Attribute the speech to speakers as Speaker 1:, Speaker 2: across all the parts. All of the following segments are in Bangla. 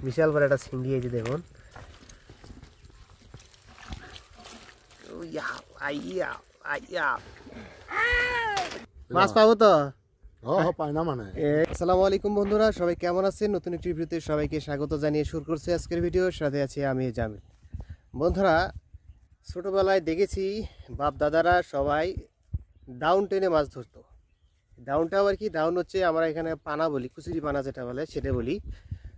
Speaker 1: বিশাল বড় একটা শিঙ্গি এই যে দেখুন। মাছ পাবো তো?
Speaker 2: পায় না মানে।
Speaker 1: আসসালামু আলাইকুম বন্ধুরা, সবাই কেমন আছেন? নতুন একটি ভিডিওতে সবাইকে স্বাগত জানিয়ে শুরু করছি আজকের ভিডিও। সাথে আছি আমি জামিল। বন্ধুরা, ছোটবেলায় দেখেছি বাপ দাদারা সবাই ডাউন টেনে মাছ ধরতো। ডাউনটা আবার কি? ডাউন হচ্ছে আমরা এখানে পানা বলি, কুচুরি পানা যেটা বলে সেটা বলি।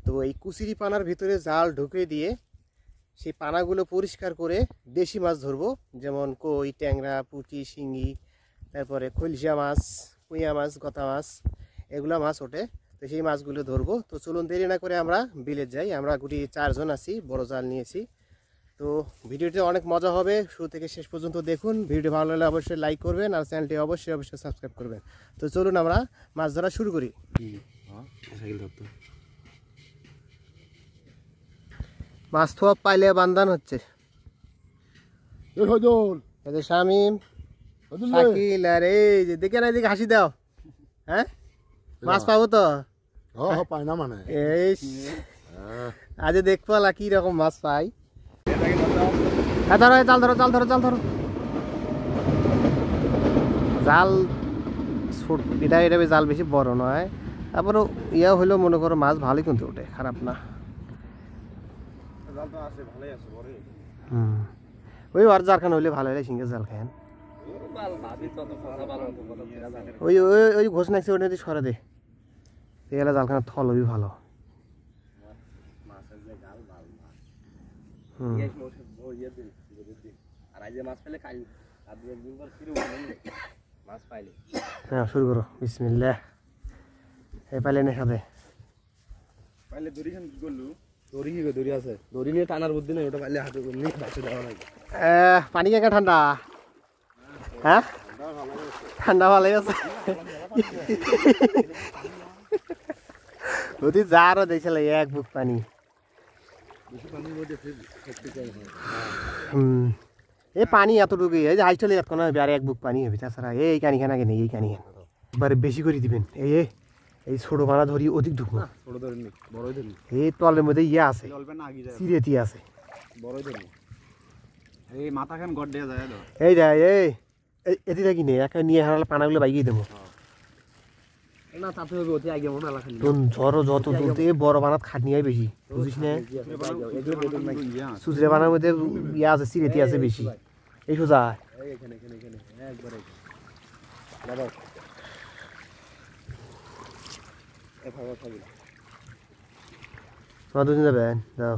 Speaker 1: তো এই কুচুরি পানার ভিতরে জাল ঢুকে দিয়ে সেই পানাগুলো পরিষ্কার করে দেশি মাছ ধরবো, যেমন কই, ট্যাংরা, পুঁটি, শিঙ্গি, তারপরে খলসা মাছ, কুইয়া মাছ, গতা মাছ, এগুলা মাছ ওঠে। তো সেই মাছগুলো ধরবো। তো চলুন দেরি না করে আমরা বিলে যাই। আমরা গুটি 4 জন আছি, বড় জাল নিয়েছি। তো ভিডিওটি অনেক মজা হবে, শুরু থেকে শেষ পর্যন্ত দেখুন। ভিডিও ভালো লাগলে অবশ্যই লাইক করবেন আর চ্যানেলটি অবশ্যই সাবস্ক্রাইব করবেন। তো চলুন আমরা মাছ ধরা শুরু করি। মাছ তো পাইলে বান্ধান হচ্ছে। শামিম, শাকিল, আর এই যে দেখে না, এদিকে হাসি দাও। হ্যাঁ, মাছ পাবো তো?
Speaker 2: পায় না মানে।
Speaker 1: এই আজ দেখবো কি রকম মাছ পাই। ধরো, জাল ধরো, জাল ধরো, জাল ধরো। জাল ছোট, এটা জাল বেশি বড় নয়। তারপরে ইয়া হইলেও মনে করো মাছ ভালোই কিন্তু ওঠে, খারাপ না। ওই আর জারখান হইলে ভালো হইলে সিঙ্গের জাল খান। ওই ওই ওই ঘোষ নাইছে, ওটা যদি সরা দে এগুলা জালখানা থল হবি ভালো। হ্যাঁ, শুরু করো। বিসমিল্লাহ। এই পাইলে না সাথে
Speaker 2: পাইলে দড়ি খান কি করলু? দড়ি কি দড়ি আছে? দড়ি নিয়ে টানার বুদ্ধি নাই, ওটা পাইলে হাতে করে নিয়ে বাসে যাওয়া লাগে।
Speaker 1: পানি কেন ঠান্ডা? হ্যাঁ, ঠান্ডা ভালোই আছে। যদি যারও দেখছিল এক বুক পানি। এই পানি এতটুকুই, এই যে হাইস্টলে এতক্ষণ আর এক বুক পানি হবে। তাছাড়া এই কানি খানা কেন, এই কানি খান এবারে বেশি করে দিবেন। এই ছোট ভাড়া ধরি অধিক ঢুকবো। এই তলের মধ্যে ইয়ে আছে, সিরেতি আছে।
Speaker 2: এই মাথা খান গড় দেয়া যায়।
Speaker 1: এই দেয় এই এটি থাকি নেই, একা নিয়ে হারালে পানাগুলো বাইকেই দেবো না। তাতে হবে অতি আগে মনে আলা খালি ঝড় যত তুলতে বড় বানাত খাটনি হয় বেশি, বুঝিস না? সুজরে বানার মধ্যে ইয়ে আছে, সিরেতি আছে বেশি। এই সোজা তোমার দুজন যাবেন? যাও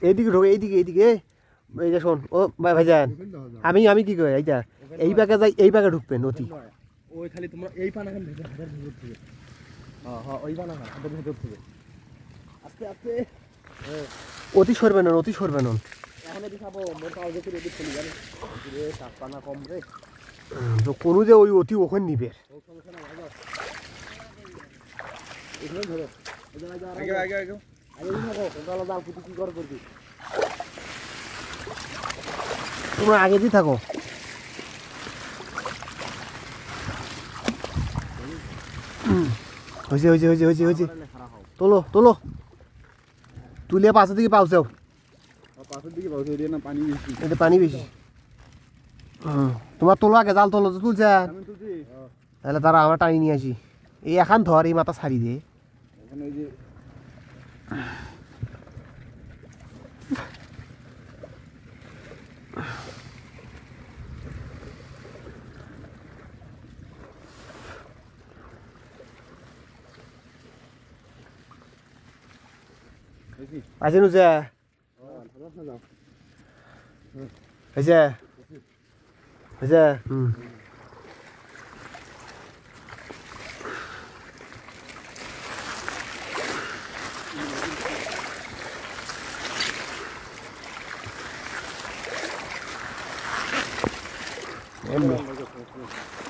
Speaker 1: এইদিকে ঢোকে, এইদিকে এইদিকে। এই যে শোন, ও ভাই ভাইজান, আমি কি কই, এইটা এই পাকে যাই, এই পাকে ঢুকবেন অতি।
Speaker 2: ওই খালি তোমরা এই পানা খান ভেতর থেকে। হ্যাঁ, ওই পানা খান ভেতর থেকে আস্তে আস্তে।
Speaker 1: অতি সরবেন না, অতি সরবেন না।
Speaker 2: এখন এদিকে খাবো, মোর পাও যেতে রেডি চলে যাবে রে। সাত পানা কম রে
Speaker 1: তো কোনো যে ওই অতি ওখানে নিবে।
Speaker 2: এখানে ধরো, আগে আগে আগে আগে থাকো। তোমরা জাল পুঁটি কি করে করবি?
Speaker 1: তোমরা আগে দিয়ে থাকো। হয়েছে হয়েছে হয়েছে হয়েছে হয়েছে। তোলো তোলো, তুলে পাশের দিকে পাউছাও।
Speaker 2: পাশের দিকে পাউছে, এটা না পানি বেশি,
Speaker 1: এটা পানি বেশি। তোমার তোলো আগে, জাল তোলো। তো তুলছে তাহলে তারা আমরা টানি নিয়ে আসি। এই এখান ধর, এই মাথা ছাড়ি দে।
Speaker 2: এখানে ওই যে
Speaker 1: আছে নুছে হয়েছে হয়েছে।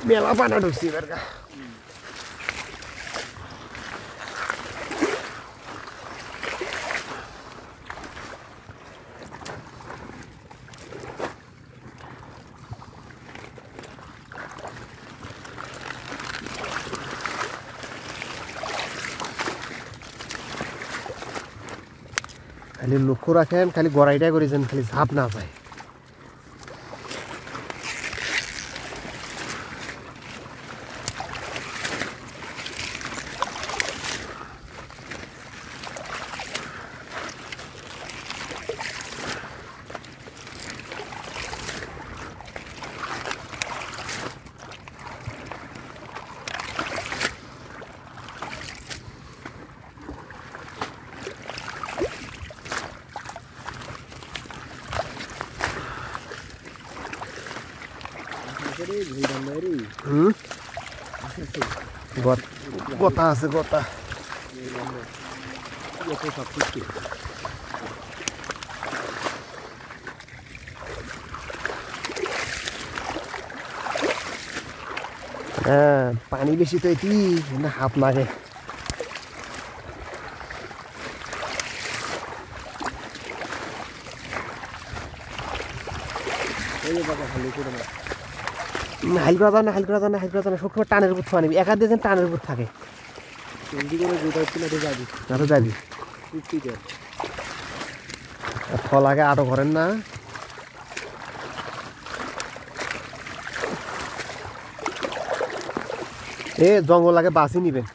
Speaker 1: মেলা পানা ঢুকছি এবার। খালি লক্ষ্য রাখেন, খালি গড়াইটা করেছেন, খালি ঝাঁপ না যায়। গোটা আছে, গোটা। হ্যাঁ, পানি বেশি তো এটি না, হাত লাগে। হাইল করা যায় না, হাইল করা যায় না, হাইল করা যায় না, সবসময় টানের উপর থাকবি, একা দিয়ে টানের উপর থাকে। যাবি ফল আগে আরো করেন না। এ জঙ্গল আগে বাঁচি নিবেন,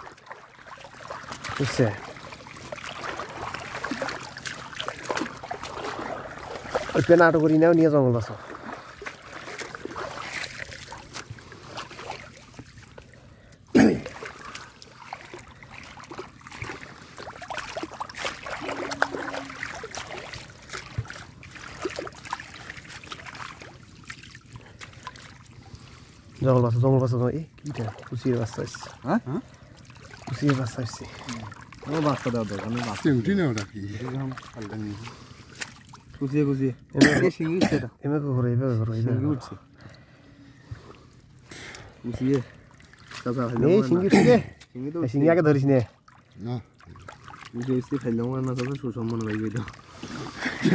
Speaker 1: বুঝছে? ওই পেন আটো করি নাও, নিয়ে জঙ্গল বাঁচো। জঙ্গল বাঁচো, জঙ্গল বাঁচো। এই কিটা কুচির বাচ্চা আসছে।
Speaker 2: হ্যাঁ,
Speaker 1: কুচির বাচ্চা আসছে।
Speaker 2: ও বাচ্চা দেওয়া দরকার নেই, বাচ্চা
Speaker 3: উঠি না ওটা কি
Speaker 2: কুচিয়ে কুচিয়ে শিঙ্গি উঠছে, এটা
Speaker 1: এভাবে ঘুরো, এভাবে ঘুরো,
Speaker 2: শিঙ্গি উঠছে কুচিয়ে।
Speaker 1: এই শিঙ্গি উঠছে,
Speaker 2: শিঙ্গি তো
Speaker 1: শিঙ্গি আগে ধরিস নে।
Speaker 3: না
Speaker 2: কুচিয়ে উঠছে, ফেললাম না তবে সুসম্মান লাগবে এটা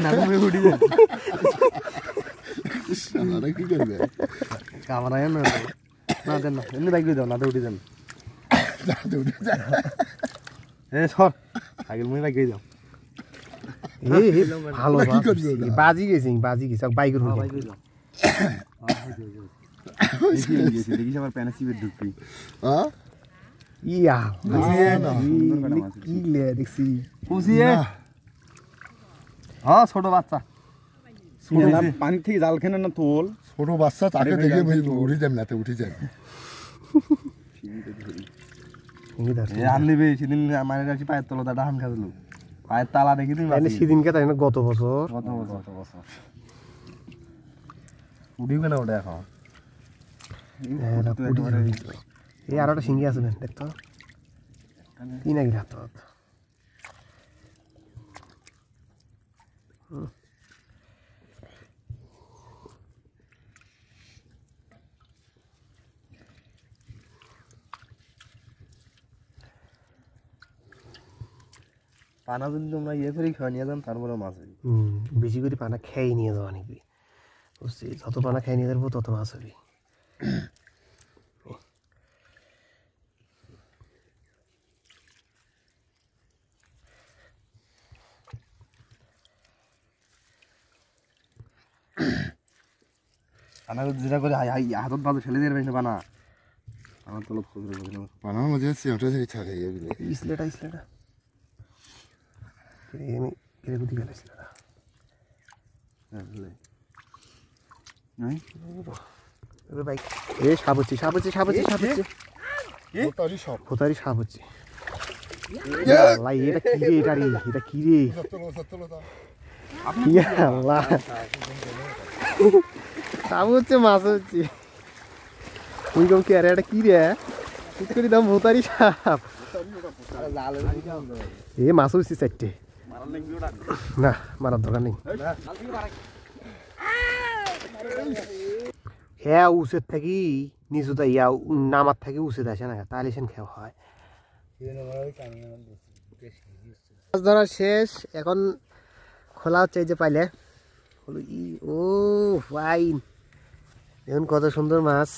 Speaker 2: না, তুমি উঠি যায়
Speaker 3: সারা কি করবে
Speaker 2: কামড় আয় না, না দেন না, এমনি বাইক দাও, না তো উঠে যান। সর সাইকেল মুই বাইক যাও।
Speaker 1: ভালো বাজি গেছি, বাজি গেছি বাইকের উপর।
Speaker 2: দেখিস আমার প্যানে সিপের ঢুকবি।
Speaker 1: ইয়া কি লে দেখছি
Speaker 2: কুচিয়ে। হ্যাঁ, ছোট বাচ্চা পানি থেকে জাল খেনে না তোল।
Speaker 3: ছোট বাচ্চা তাকে দেখে উঠে যাবে না, উঠে যাবে।
Speaker 2: আনলিবে সেদিন মানে যাচ্ছি পায়ের তলা ডাহান খাইছিল, পায়ের তালা দেখি তুমি
Speaker 1: সেদিনকে তাই না, গত বছর
Speaker 2: উঠিবে না ওটা এখন।
Speaker 1: এই আর একটা শিঙ্গি আছে দেখতো, কি নাকি হাত
Speaker 2: পানা যদি তোমরা ইয়ে করে খাওয়া নিয়ে যান, তারপরে মাছ হবে।
Speaker 1: বেশি করে পানা খেয়ে নিয়ে যাওয়া নাকি, বুঝছি? যত পানা খেয়ে নিয়ে যাবো তত মাছ হবে।
Speaker 2: পানা যেটা করে হাতত বাজে ফেলে দিয়ে পারবে পানা, আমার তলব
Speaker 3: পানার মধ্যে সিমটা ধরে থাকে এগুলো।
Speaker 1: ইসলেটা ইসলেটা কেড়ে গুটি গেল ইসলেটা। বাইক এ সাপ হচ্ছে, সাপ হচ্ছে, সাপ হচ্ছে, সাপ হচ্ছে,
Speaker 3: ওটারই সব
Speaker 1: কোথায় সাপ হচ্ছে। আল্লাহ, এটা কি রে, এটা রে, এটা কি রে, আল্লাহ, সাপ হচ্ছে, মাছ হচ্ছে, ওই কম কি? আরে এটা কি রে, করে দাম ভোতারি সাপ। এ মাছ হচ্ছে চারটে, না মারার দরকার নেই। হ্যাঁ, উচের থাকি নিচুতে ইয়া নামার থাকি উচেত আসে না, তাহলে সেন খেয়া হয়। মাছ ধরা শেষ, এখন খোলা হচ্ছে। এই যে পাইলে ও ফাইন, দেখুন কত সুন্দর মাছ।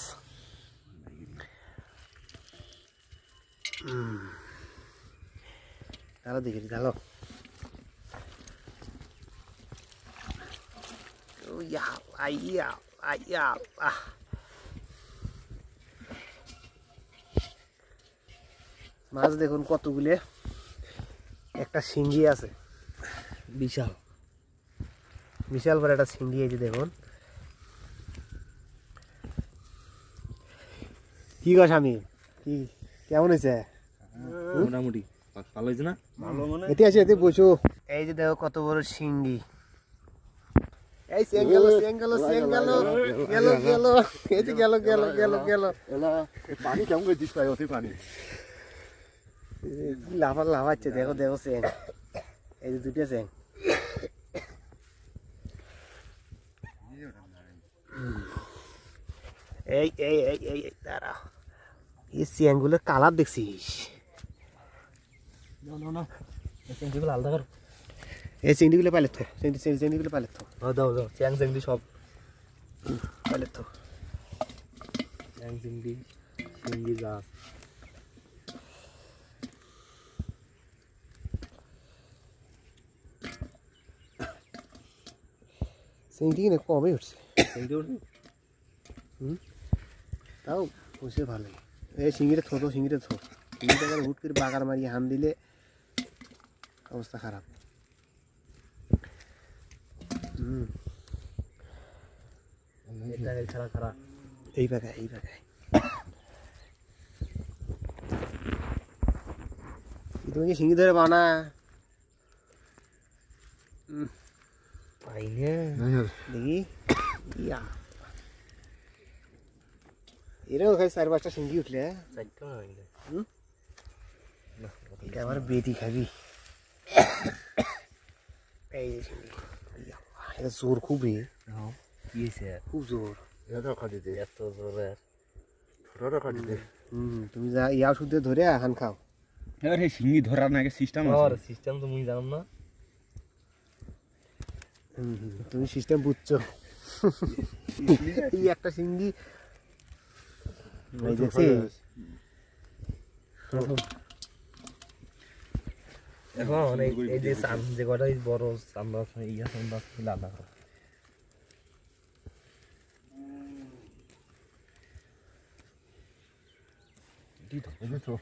Speaker 1: ঢালো দেখি, ঢালো। ইয়া আইয়া আইয়া আহ মাছ দেখুন কতগুলো, একটা শিঙ্গি আছে বিশাল বিশাল বড় একটা শিঙ্গি, এই যে দেখুন। কি গো স্বামী, কি কেমন হয়েছে?
Speaker 2: মোটামুটি ভালো হয়েছে না? ভালো মানে
Speaker 1: এতে আছে, এতে বসো। এই যে দেখো কত বড় শিঙ্গি, এই সেং গেল সেং গেল সেং গেল গেল গেল, এই যে গেল গেল গেল গেল।
Speaker 3: এলা পানি কেমন করে দিস পাই ওতে পানি
Speaker 1: লাফা লাফাচ্ছে, দেখো দেখো সেং, এই যে দুটো সেং। এই এই এই এই দাঁড়া, এই সেংগুলোর কালার দেখছিস?
Speaker 2: না না না, চিংড়িগুলো আলাদা কর।
Speaker 1: এই চিংড়িগুলো পাইলে তো, চিংড়িগুলো পাইলে তো,
Speaker 2: দাও দাও, চ্যাং চিংড়ি সব
Speaker 1: পাইলে তো।
Speaker 2: চ্যাং চিংড়ি, চিংড়ি গাছ।
Speaker 1: চিংড়ি কিনে কমই উঠছে,
Speaker 2: চিংড়ি উঠে
Speaker 1: তাও বুঝতে ভালো লাগে। এই চিংড়িটা থো, চিংড়িটা থো, চিংড়িটা করে হুট করে বাগার মারিয়ে হান দিলে অবস্থা খারাপ।
Speaker 2: খারাপ খারাপ।
Speaker 1: এই বাগায় এই বাগায় তুমি কি শিঙি ধরে বানা?
Speaker 2: পাই না
Speaker 1: দেখি ইয়া, এরকম খাই 4-5টা শিঙ্গি উঠলে,
Speaker 2: চারটা হইলে
Speaker 1: এটা আমার বেটি খাবি। এই যে শিঙ্গি, ইয়া, এটা জোর খুব রে,
Speaker 2: কি হয়েছে?
Speaker 1: খুব জোর।
Speaker 3: এটা খাটি দে
Speaker 2: এত জোরের
Speaker 3: ছোটটা খাটি দে
Speaker 1: তুমি যা ইয়া ওষুধ ধরে হান খাও।
Speaker 4: এবার এই শিঙি ধরার নাকি সিস্টেম
Speaker 2: আর
Speaker 4: আছে?
Speaker 2: সিস্টেম তো মুই জানাম না।
Speaker 1: তুমি সিস্টেম বুঝছো। এই একটা শিঙ্গি এই দেখছিস?
Speaker 2: এখন এই যে চান যে কটা বড় চান্দা আছে, ইয়া চান্দা আছে, আলাদা কর।
Speaker 3: এই তো